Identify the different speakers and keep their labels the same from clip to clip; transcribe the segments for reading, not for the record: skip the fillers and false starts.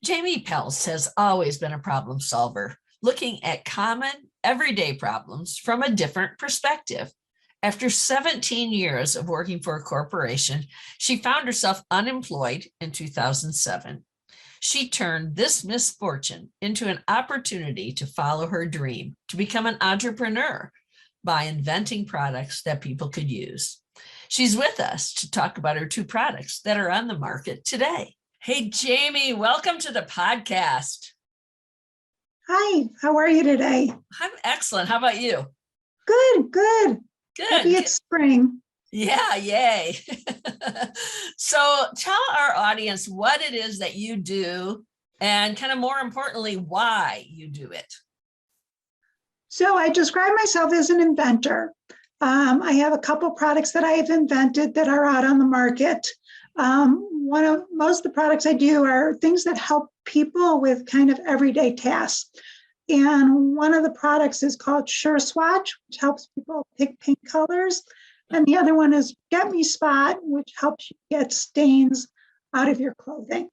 Speaker 1: Jamie Peltz has always been a problem solver, looking at common, everyday problems from a different perspective. After 17 years of working for a corporation, she found herself unemployed in 2007. She turned this misfortune into an opportunity to follow her dream, to become an entrepreneur by inventing products that people could use. She's with us to talk about her two products that are on the market today. Hey, Jamie, welcome to the podcast.
Speaker 2: Hi, how are you today?
Speaker 1: I'm excellent. How about you?
Speaker 2: Good, good.
Speaker 1: Good.
Speaker 2: Happy it's spring.
Speaker 1: Yeah, yay. So tell our audience what it is that you do and kind of more importantly, why you do it.
Speaker 2: So I describe myself as an inventor. I have a couple products that I have invented that are out on the market. Most of the products I do are things that help people with kind of everyday tasks. And one of the products is called Sure Swatch, which helps people pick paint colors. And the other one is Get Me Spot, which helps you get stains out of your clothing.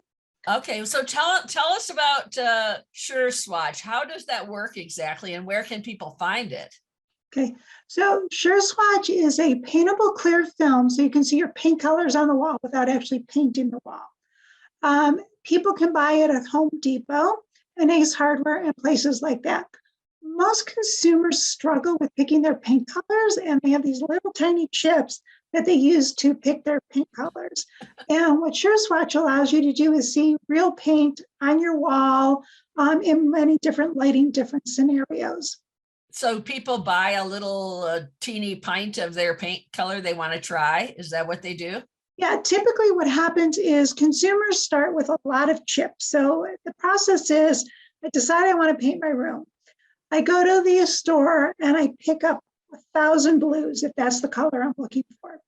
Speaker 1: Okay, so tell us about Sure Swatch. How does that work exactly, and where can people find it?
Speaker 2: Okay, so Sure Swatch is a paintable clear film, so you can see your paint colors on the wall without actually painting the wall. People can buy it at Home Depot and Ace Hardware and places like that. Most consumers struggle with picking their paint colors, and they have these little tiny chips that they use to pick their paint colors. And what Sure Swatch allows you to do is see real paint on your wall in many different lighting, different scenarios.
Speaker 1: So people buy a little teeny pint of their paint color they want to try. Is that what they do?
Speaker 2: Yeah, typically what happens is consumers start with a lot of chips. So the process is, I decide I want to paint my room. I go to the store and I pick up 1,000 blues if that's the color I'm looking for.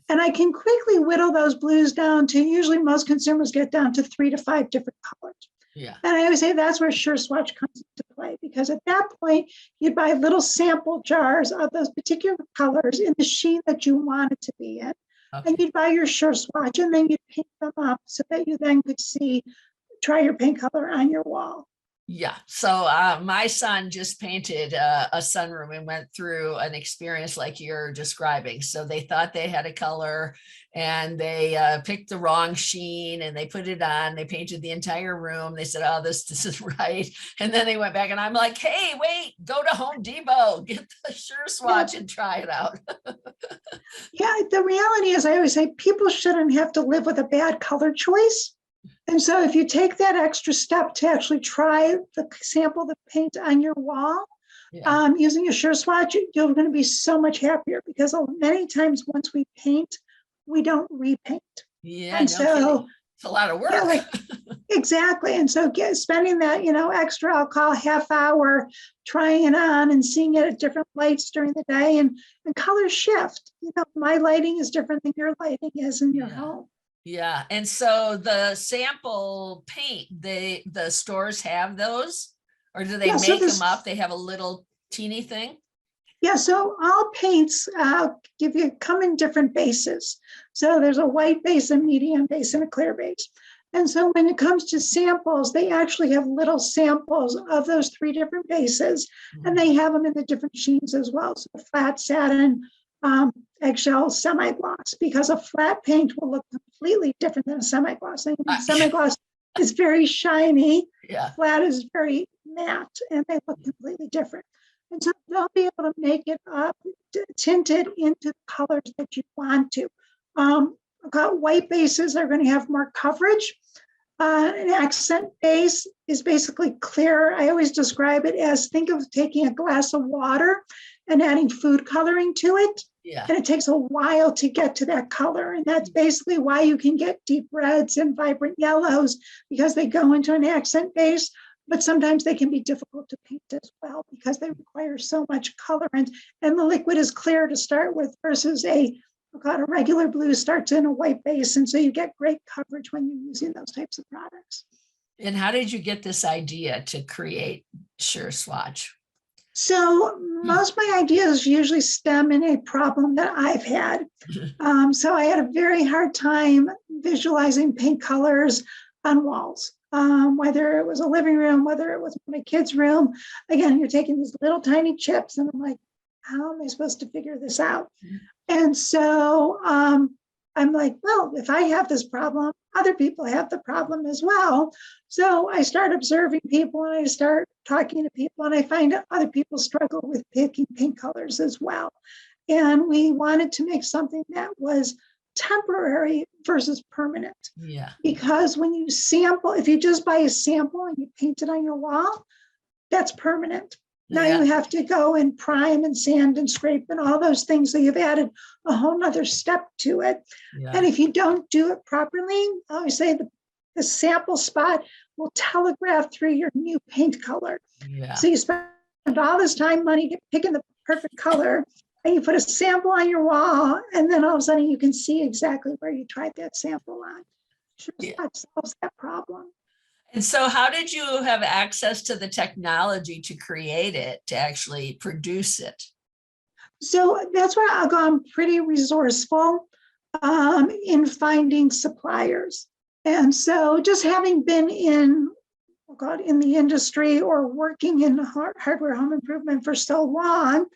Speaker 2: And I can quickly whittle those blues down to, usually most consumers get down to 3 to 5 different colors.
Speaker 1: Yeah.
Speaker 2: And I always say that's where Sure Swatch comes into play, because at that point, you'd buy little sample jars of those particular colors in the sheen that you want it to be in. Okay. And you'd buy your Sure Swatch and then you'd paint them up so that you then could try your paint color on your wall.
Speaker 1: Yeah. So my son just painted a sunroom and went through an experience like you're describing. So they thought they had a color and they picked the wrong sheen and they put it on. They painted the entire room. They said, oh, this is right. And then they went back and I'm like, hey, wait, go to Home Depot, get the Sure Swatch and try it out.
Speaker 2: Yeah, the reality is I always say people shouldn't have to live with a bad color choice. And so if you take that extra step to actually try sample the paint on your wall, yeah. Using a Sure Swatch, you're going to be so much happier, because many times once we paint, we don't repaint.
Speaker 1: Yeah,
Speaker 2: and so
Speaker 1: it's a lot of work.
Speaker 2: Yeah, exactly. And so spending that, extra, I'll call half hour, trying it on and seeing it at different lights during the day, and colors shift. My lighting is different than your lighting is in your home.
Speaker 1: Yeah. And so the sample paint, the stores have those, or do they make them up? They have a little teeny thing?
Speaker 2: Yeah, so all paints come in different bases. So there's a white base, a medium base, and a clear base. And so when it comes to samples, they actually have little samples of those 3 different bases, and they have them in the different sheens as well. So flat satin, eggshell, semi-gloss, because a flat paint will look completely different than a semi-gloss. Semi-gloss is very shiny, flat is very matte, and they look completely different. And so they'll be able to make it up, tinted into the colors that you want to. White bases are going to have more coverage. An accent base is basically clear. I always describe it as, think of taking a glass of water and adding food coloring to it. Yeah. And it takes a while to get to that color. And that's basically why you can get deep reds and vibrant yellows, because they go into an accent base, but sometimes they can be difficult to paint as well because they require so much colorant. And the liquid is clear to start with versus a regular blue starts in a white base. And so you get great coverage when you're using those types of products.
Speaker 1: And how did you get this idea to create Sure Swatch?
Speaker 2: So most of my ideas usually stem in a problem that I've had. So I had a very hard time visualizing paint colors on walls. whether it was a living room, whether it was my kid's room. Again, you're taking these little tiny chips, and I'm like, how am I supposed to figure this out? And so I'm like, well, if I have this problem, other people have the problem as well. So I start observing people and I start talking to people, and I find other people struggle with picking paint colors as well. And we wanted to make something that was temporary versus permanent.
Speaker 1: Yeah.
Speaker 2: Because when you sample, if you just buy a sample and you paint it on your wall, that's permanent. Now
Speaker 1: Yeah.
Speaker 2: you have to go and prime and sand and scrape and all those things. So you've added a whole nother step to it.
Speaker 1: Yeah.
Speaker 2: And if you don't do it properly, I always say the sample spot will telegraph through your new paint color.
Speaker 1: Yeah.
Speaker 2: So you spend all this time, money picking the perfect color, and you put a sample on your wall, and then all of a sudden you can see exactly where you tried that sample on. Sure, that solves that problem.
Speaker 1: And so how did you have access to the technology to create it, to actually produce it?
Speaker 2: So that's where I've gone pretty resourceful in finding suppliers. And so just having been in the industry or working in hardware home improvement for so long,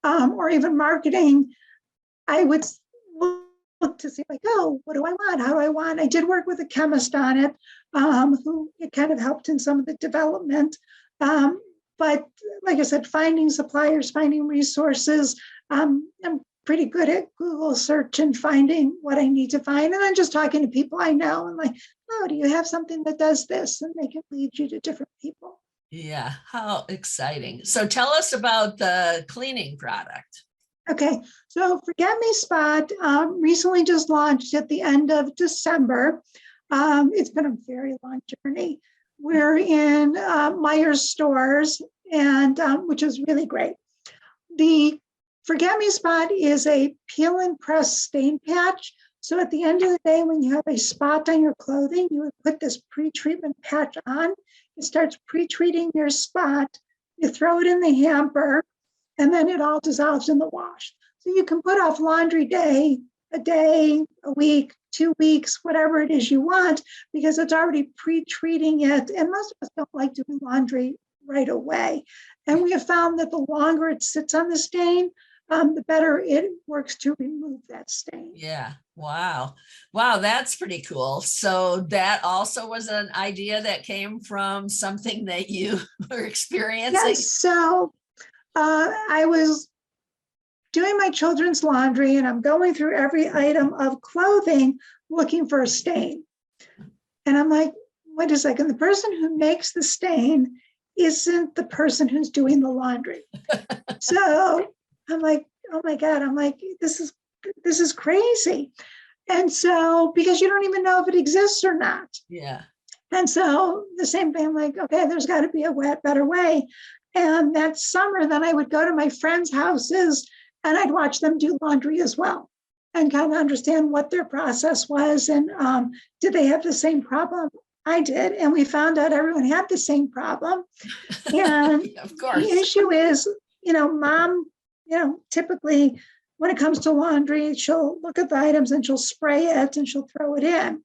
Speaker 2: or even marketing, I would look to see like, oh, what do I want? How do I want? I did work with a chemist on it, who it kind of helped in some of the development. But like I said, finding suppliers, finding resources, I'm pretty good at Google search and finding what I need to find. And then just talking to people I know and like, oh, do you have something that does this? And they can lead you to different people.
Speaker 1: Yeah, how exciting. So tell us about the cleaning product.
Speaker 2: Okay, so Forget Me Spot recently just launched at the end of December. It's been a very long journey. We're in Myers stores, and which is really great. The Forget Me Spot is a peel and press stain patch. So at the end of the day, when you have a spot on your clothing, you would put this pre-treatment patch on. It starts pre-treating your spot. You throw it in the hamper, and then it all dissolves in the wash. So you can put off laundry day, a week, 2 weeks, whatever it is you want, because it's already pre-treating it. And most of us don't like doing laundry right away. And we have found that the longer it sits on the stain, the better it works to remove that stain.
Speaker 1: Yeah. Wow. Wow. That's pretty cool. So that also was an idea that came from something that you were experiencing.
Speaker 2: Yes. So I was doing my children's laundry and I'm going through every item of clothing looking for a stain. And I'm like, wait a second, the person who makes the stain isn't the person who's doing the laundry. So I'm like, oh my God, I'm like, this is crazy. And so, because you don't even know if it exists or not.
Speaker 1: Yeah.
Speaker 2: And so the same thing, I'm like, okay, there's got to be a better way. And that summer, then I would go to my friends' houses and I'd watch them do laundry as well and kind of understand what their process was. And did they have the same problem I did? And we found out everyone had the same problem. And
Speaker 1: of course,
Speaker 2: the issue is, mom, typically when it comes to laundry, she'll look at the items and she'll spray it and she'll throw it in.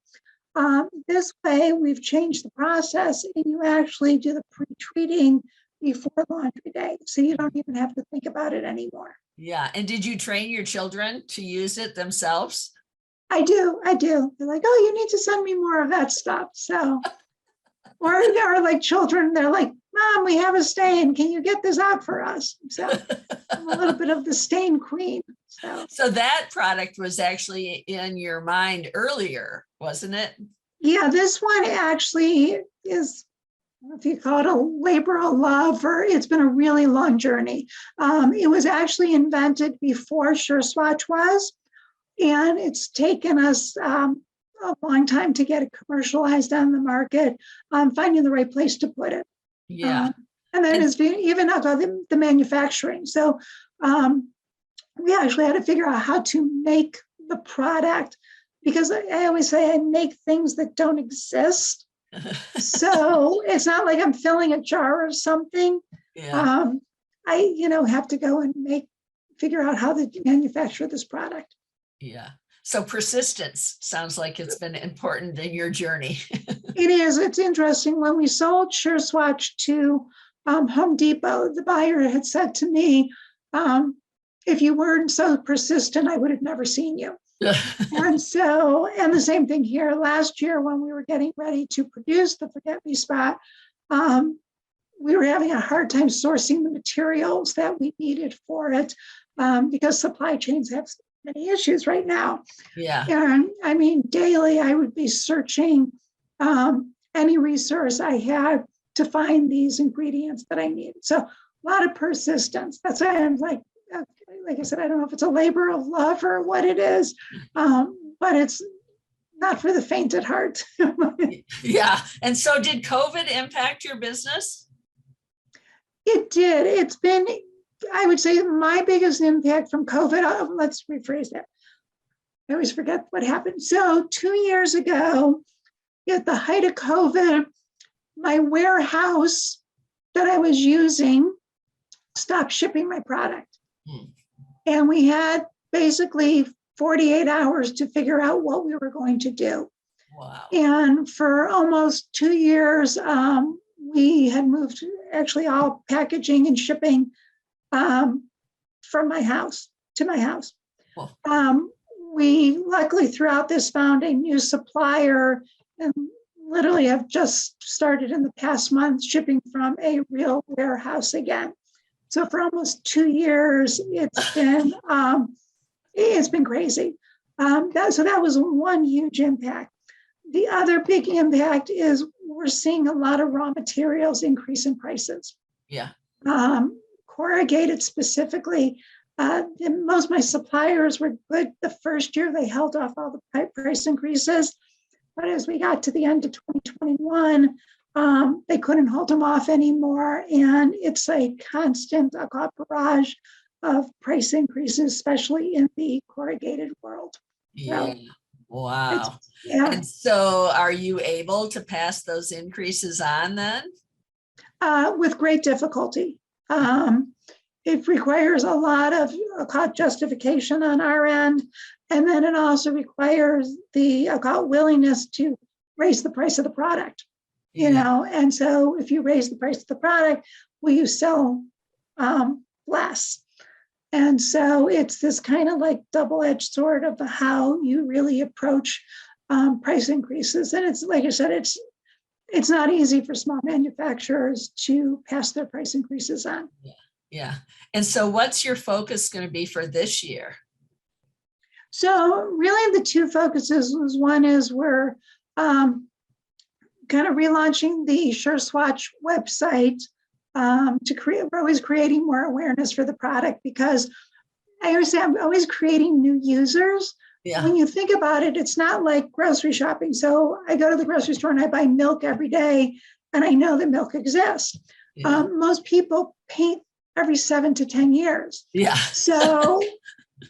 Speaker 2: This way, we've changed the process and you actually do the pre-treating before laundry day. So you don't even have to think about it anymore.
Speaker 1: Yeah. And did you train your children to use it themselves?
Speaker 2: I do. They're like, oh, you need to send me more of that stuff. So, or they're like children, they're like, Mom, we have a stain. Can you get this out for us? So I'm a little bit of the stain queen.
Speaker 1: So that product was actually in your mind earlier, wasn't it?
Speaker 2: Yeah, this one actually is, I don't know if you call it a labor of love, or it's been a really long journey. It was actually invented before SureSwatch was, and it's taken us a long time to get it commercialized on the market, finding the right place to put it.
Speaker 1: Yeah.
Speaker 2: And then it's even about the manufacturing. So we actually had to figure out how to make the product, because I always say I make things that don't exist. So it's not like I'm filling a jar of something.
Speaker 1: Yeah.
Speaker 2: I have to go and figure out how to manufacture this product.
Speaker 1: Yeah. So persistence sounds like it's been important in your journey.
Speaker 2: It is. It's interesting. When we sold SureSwatch to Home Depot, the buyer had said to me, if you weren't so persistent, I would have never seen you. And so, and the same thing here. Last year, when we were getting ready to produce the Forget Me Spot, we were having a hard time sourcing the materials that we needed for it because supply chains have many issues right now.
Speaker 1: Yeah.
Speaker 2: And I mean, daily I would be searching any resource I had to find these ingredients that I needed. So a lot of persistence. That's why I'm like I said, I don't know if it's a labor of love or what it is, but it's not for the faint at heart.
Speaker 1: Yeah. And so did COVID impact your business?
Speaker 2: It did. It's been, I would say, my biggest impact from COVID. Let's rephrase that. I always forget what happened. So 2 years ago, at the height of COVID, my warehouse that I was using stopped shipping my product. And we had basically 48 hours to figure out what we were going to do.
Speaker 1: Wow.
Speaker 2: And for almost 2 years, we had moved actually all packaging and shipping from my house to my house.
Speaker 1: Cool.
Speaker 2: We luckily throughout this found a new supplier and literally have just started in the past month shipping from a real warehouse again. So for almost 2 years, it's been crazy. So that was one huge impact. The other big impact is we're seeing a lot of raw materials increase in prices.
Speaker 1: Yeah.
Speaker 2: Corrugated specifically, most of my suppliers were good the first year. They held off all the price increases. But as we got to the end of 2021, they couldn't hold them off anymore. And it's a constant barrage of price increases, especially in the corrugated world.
Speaker 1: Yeah.
Speaker 2: So
Speaker 1: wow.
Speaker 2: Yeah.
Speaker 1: And so are you able to pass those increases on then?
Speaker 2: With great difficulty. It requires a lot of justification on our end. And then it also requires the willingness to raise the price of the product. You know, and so if you raise the price of the product, will you sell less? And so it's this kind of like double-edged sword of how you really approach price increases. And it's like I said, it's not easy for small manufacturers to pass their price increases on.
Speaker 1: Yeah. And so what's your focus going to be for this year?
Speaker 2: So really the two focuses was one is we're kind of relaunching the SureSwatch website to create, we're always creating more awareness for the product because I always say I'm always creating new users.
Speaker 1: Yeah.
Speaker 2: When you think about it, it's not like grocery shopping. So I go to the grocery store and I buy milk every day and I know that milk exists.
Speaker 1: Yeah.
Speaker 2: Most people paint every 7 to 10 years.
Speaker 1: Yeah.
Speaker 2: So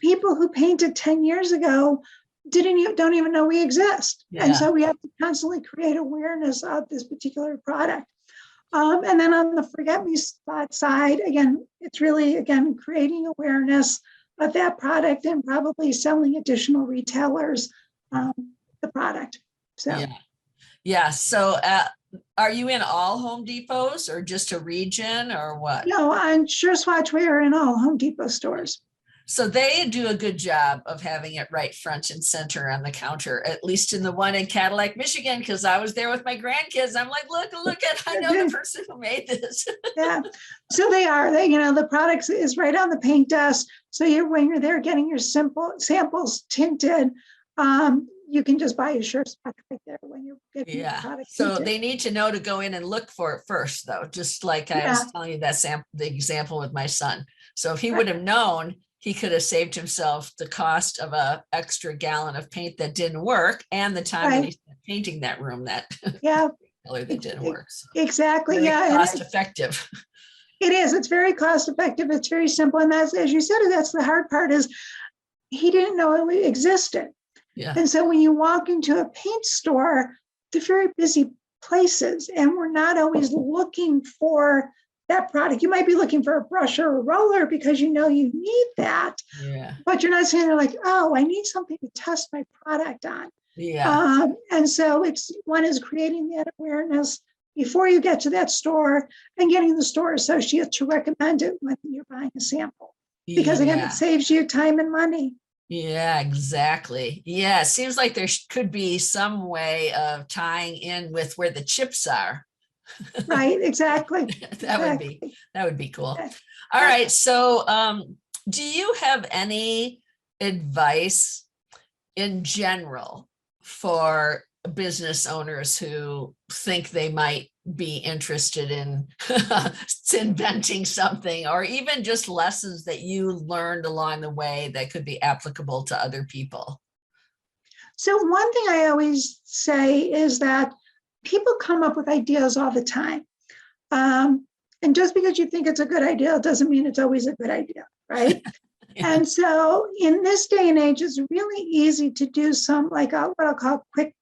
Speaker 2: people who painted 10 years ago don't even know we exist.
Speaker 1: Yeah.
Speaker 2: And so we have to constantly create awareness of this particular product. And then on the Forget Me Spot side, again, it's really, again, creating awareness of that product and probably selling additional retailers the product. So
Speaker 1: yeah. So are you in all Home Depots or just a region or what?
Speaker 2: No, on SureSwatch, we are in all Home Depot stores.
Speaker 1: So they do a good job of having it right front and center on the counter, at least in the one in Cadillac, Michigan, because I was there with my grandkids. I'm like, look, I know the person who made this.
Speaker 2: Yeah, so they are. The product is right on the paint desk. So when you're there getting your samples tinted, you can just buy a SureSwatch right there when you're getting the product.
Speaker 1: So
Speaker 2: tinted.
Speaker 1: they need to know to go in and look for it first, though, just like I was telling you the example with my son. So if he would have known, he could have saved himself the cost of an extra gallon of paint that didn't work and the time that he spent painting that room that color that didn't work. So
Speaker 2: exactly.
Speaker 1: very cost effective.
Speaker 2: It is. It's very cost effective. It's very simple. And that's, as you said, that's the hard part is he didn't know it existed.
Speaker 1: Yeah.
Speaker 2: And so when you walk into a paint store, they're very busy places and we're not always looking for that product. You might be looking for a brush or a roller because you know you need that,
Speaker 1: Yeah.
Speaker 2: but you're not saying like, oh, I need something to test my product on.
Speaker 1: Yeah.
Speaker 2: And so it's one is creating that awareness before you get to that store and getting the store associate to recommend it when you're buying a sample. Because again, it
Speaker 1: Yeah.
Speaker 2: saves you time and money.
Speaker 1: Yeah, exactly. Yeah, it seems like there could be some way of tying in with where the chips are.
Speaker 2: Right, exactly.
Speaker 1: That would be
Speaker 2: Exactly.
Speaker 1: cool.
Speaker 2: Yeah.
Speaker 1: All
Speaker 2: Yeah.
Speaker 1: right. So do you have any advice in general for business owners who think they might be interested in inventing something, or even just lessons that you learned along the way that could be applicable to other people?
Speaker 2: So one thing I always say is that people come up with ideas all the time. And just because you think it's a good idea doesn't mean it's always a good idea, right?
Speaker 1: Yeah.
Speaker 2: And so in this day and age, it's really easy to do some like what I'll call quick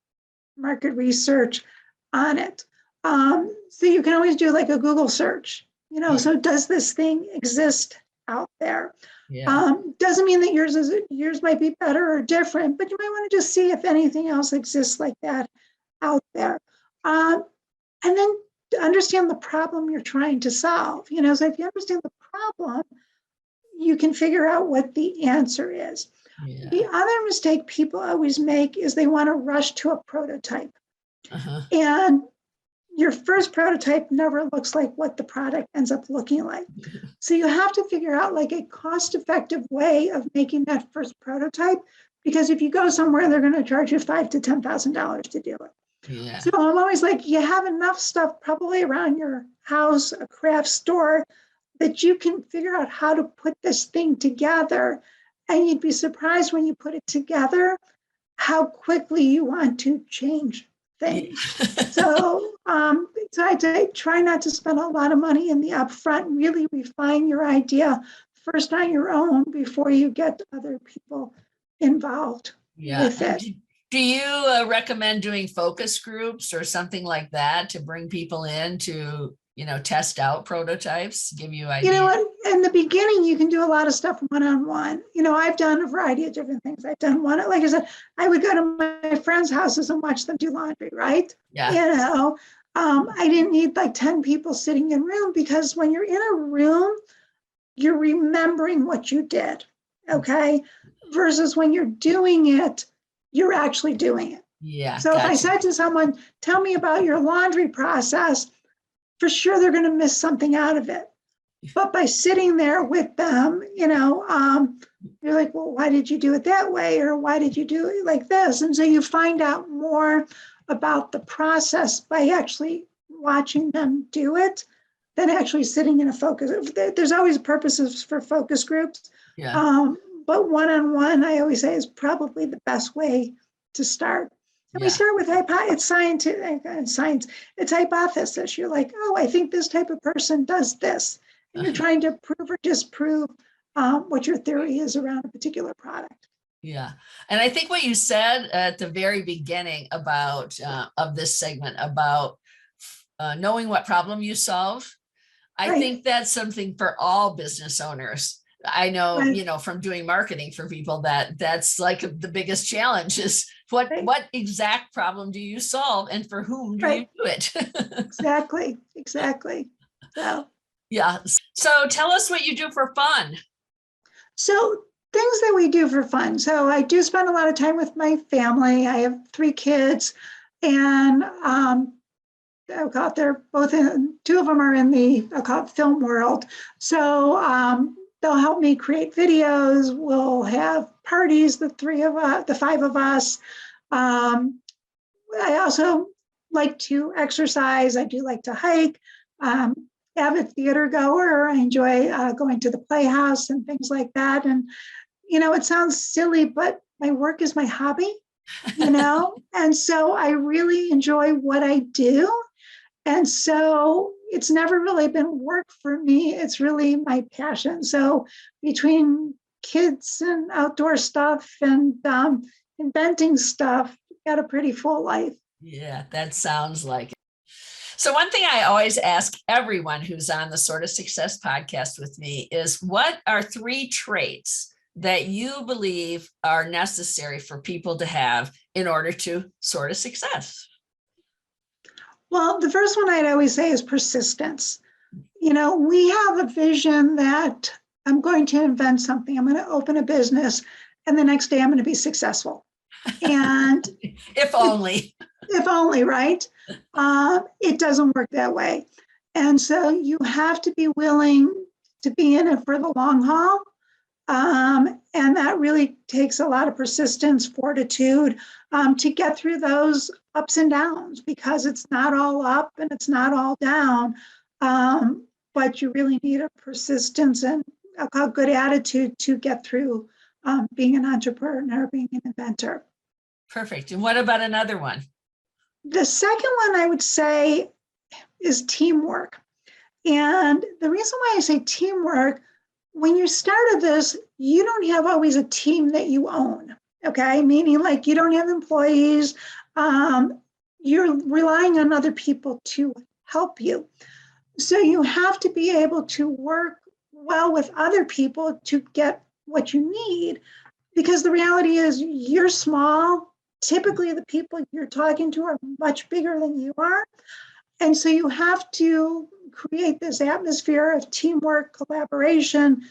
Speaker 2: market research on it. So you can always do like a Google search,
Speaker 1: Yeah.
Speaker 2: so does this thing exist out there?
Speaker 1: Yeah.
Speaker 2: Doesn't mean that yours might be better or different, but you might want to just see if anything else exists like that out there. And then to understand the problem you're trying to solve. So if you understand the problem, you can figure out what the answer is.
Speaker 1: Yeah.
Speaker 2: The other mistake people always make is they want to rush to a prototype.
Speaker 1: Uh-huh.
Speaker 2: And your first prototype never looks like what the product ends up looking like. So you have to figure out like a cost-effective way of making that first prototype, because if you go somewhere, they're going to charge you $5,000 to $10,000 to do it.
Speaker 1: Yeah.
Speaker 2: So I'm always like, you have enough stuff probably around your house, a craft store, that you can figure out how to put this thing together. And you'd be surprised when you put it together, how quickly you want to change things. So I'd say try not to spend a lot of money in the upfront. Really refine your idea first on your own before you get other people involved
Speaker 1: Yeah.
Speaker 2: with
Speaker 1: And
Speaker 2: it.
Speaker 1: do you recommend doing focus groups or something like that to bring people in to, test out prototypes, give you ideas?
Speaker 2: In the beginning, you can do a lot of stuff one-on-one. I've done a variety of different things. I've done like I said, I would go to my friends' houses and watch them do laundry, right?
Speaker 1: Yeah.
Speaker 2: I didn't need like 10 people sitting in a room, because when you're in a room, you're remembering what you did, okay? Versus when you're doing it, you're actually doing it.
Speaker 1: Yeah.
Speaker 2: So if I
Speaker 1: Gotcha.
Speaker 2: said to someone, tell me about your laundry process, for sure they're going to miss something out of it. But by sitting there with them, you're like, well, why did you do it that way? Or why did you do it like this? And so you find out more about the process by actually watching them do it than actually sitting in a focus. There's always purposes for focus groups.
Speaker 1: Yeah.
Speaker 2: But one-on-one, I always say, is probably the best way to start. And we
Speaker 1: Yeah.
Speaker 2: start with it's science, it's hypothesis. You're like, oh, I think this type of person does this. And you're trying to prove or disprove what your theory is around a particular product.
Speaker 1: Yeah. And I think what you said at the very beginning about of this segment about knowing what problem you solve, I
Speaker 2: Right.
Speaker 1: think that's something for all business owners. I know,
Speaker 2: Right.
Speaker 1: from doing marketing for people, that's like the biggest challenge is what exact problem do you solve and for whom do you do it?
Speaker 2: Exactly. So
Speaker 1: Yeah. So tell us what you do for fun.
Speaker 2: So things that we do for fun. So I do spend a lot of time with my family. I have 3 kids, and they're both in. 2 of them are in the film world. So they'll help me create videos. We'll have parties. The 5 of us. I also like to exercise. I do like to hike. Avid theater goer. I enjoy going to the playhouse and things like that. And, it sounds silly, but my work is my hobby, and so I really enjoy what I do. And so it's never really been work for me. It's really my passion. So between kids and outdoor stuff and inventing stuff, got a pretty full life.
Speaker 1: Yeah, that sounds like it. So one thing I always ask everyone who's on the Soar to Success podcast with me is, what are 3 traits that you believe are necessary for people to have in order to soar to success?
Speaker 2: Well, the first one I'd always say is persistence. We have a vision that I'm going to invent something, I'm going to open a business, and the next day I'm going to be successful. And
Speaker 1: if only.
Speaker 2: If only, right? It doesn't work that way. And so you have to be willing to be in it for the long haul. And that really takes a lot of persistence, fortitude, to get through those ups and downs, because it's not all up and it's not all down. But you really need a persistence and a good attitude to get through being an entrepreneur, being an inventor.
Speaker 1: Perfect. And what about another one?
Speaker 2: The second one I would say is teamwork. And the reason why I say teamwork, when you started this, you don't have always a team that you own, okay? Meaning like you don't have employees. You're relying on other people to help you. So you have to be able to work well with other people to get what you need, because the reality is you're small. Typically, the people you're talking to are much bigger than you are. And so you have to create this atmosphere of teamwork, collaboration,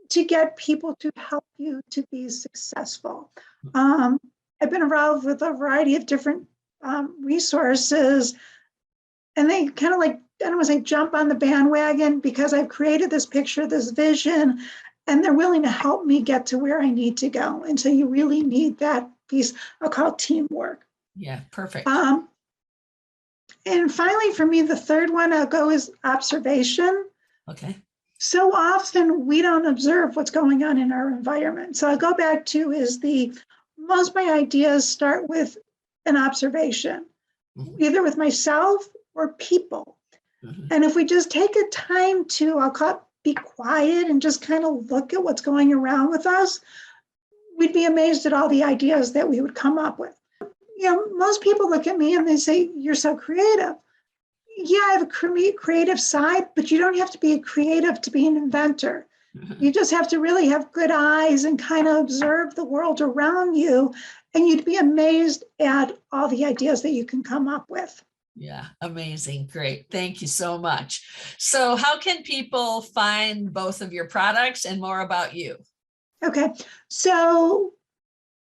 Speaker 2: to get people to help you to be successful. I've been involved with a variety of different resources, and they kind of like, I don't want to say jump on the bandwagon, because I've created this picture, this vision, and they're willing to help me get to where I need to go. And so you really need that piece I'll call teamwork.
Speaker 1: Yeah, perfect.
Speaker 2: And finally, for me, the third one I'll go is observation.
Speaker 1: Okay.
Speaker 2: So often we don't observe what's going on in our environment. So I'll go back to most of my ideas start with an observation, either with myself or people. And if we just take a time to, I'll call it, be quiet and just kind of look at what's going around with us, we'd be amazed at all the ideas that we would come up with. Most people look at me and they say, you're so creative. Yeah, I have a creative side, but you don't have to be a creative to be an inventor. You just have to really have good eyes and kind of observe the world around you, and you'd be amazed at all the ideas that you can come up with.
Speaker 1: Yeah, amazing. Great. Thank you so much. So how can people find both of your products and more about you?
Speaker 2: Okay, so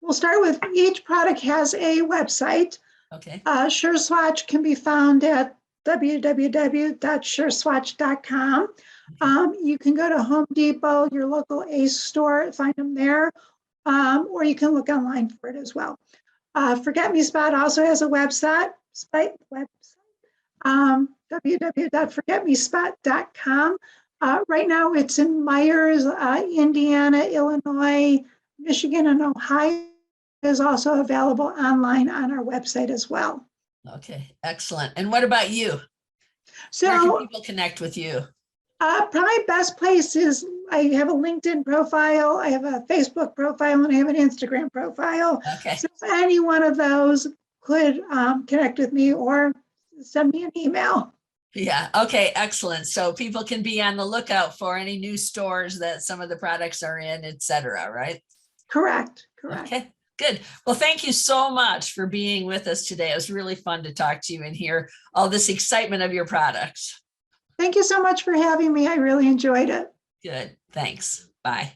Speaker 2: we'll start with each product has a website.
Speaker 1: Okay.
Speaker 2: SureSwatch can be found at www.sureswatch.com. You can go to Home Depot, your local Ace store, find them there, or you can look online for it as well. Forget Me Spot also has a website, www.forgetmespot.com. Right now it's in Myers, Indiana, Illinois, Michigan, and Ohio. It is also available online on our website as well.
Speaker 1: Okay, excellent. And what about you?
Speaker 2: So
Speaker 1: where can people connect with you?
Speaker 2: Probably best place is I have a LinkedIn profile, I have a Facebook profile, and I have an Instagram profile.
Speaker 1: Okay.
Speaker 2: So any one of those could connect with me or send me an email.
Speaker 1: Yeah. Okay. Excellent. So people can be on the lookout for any new stores that some of the products are in, et cetera, right?
Speaker 2: Correct.
Speaker 1: Okay. Good. Well, thank you so much for being with us today. It was really fun to talk to you and hear all this excitement of your products.
Speaker 2: Thank you so much for having me. I really enjoyed it.
Speaker 1: Good. Thanks. Bye.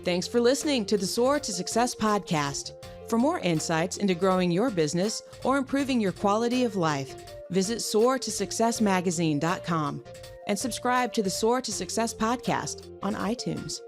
Speaker 3: Thanks for listening to the Soar to Success podcast. For more insights into growing your business or improving your quality of life, visit soartosuccessmagazine.com and subscribe to the Soar to Success podcast on iTunes.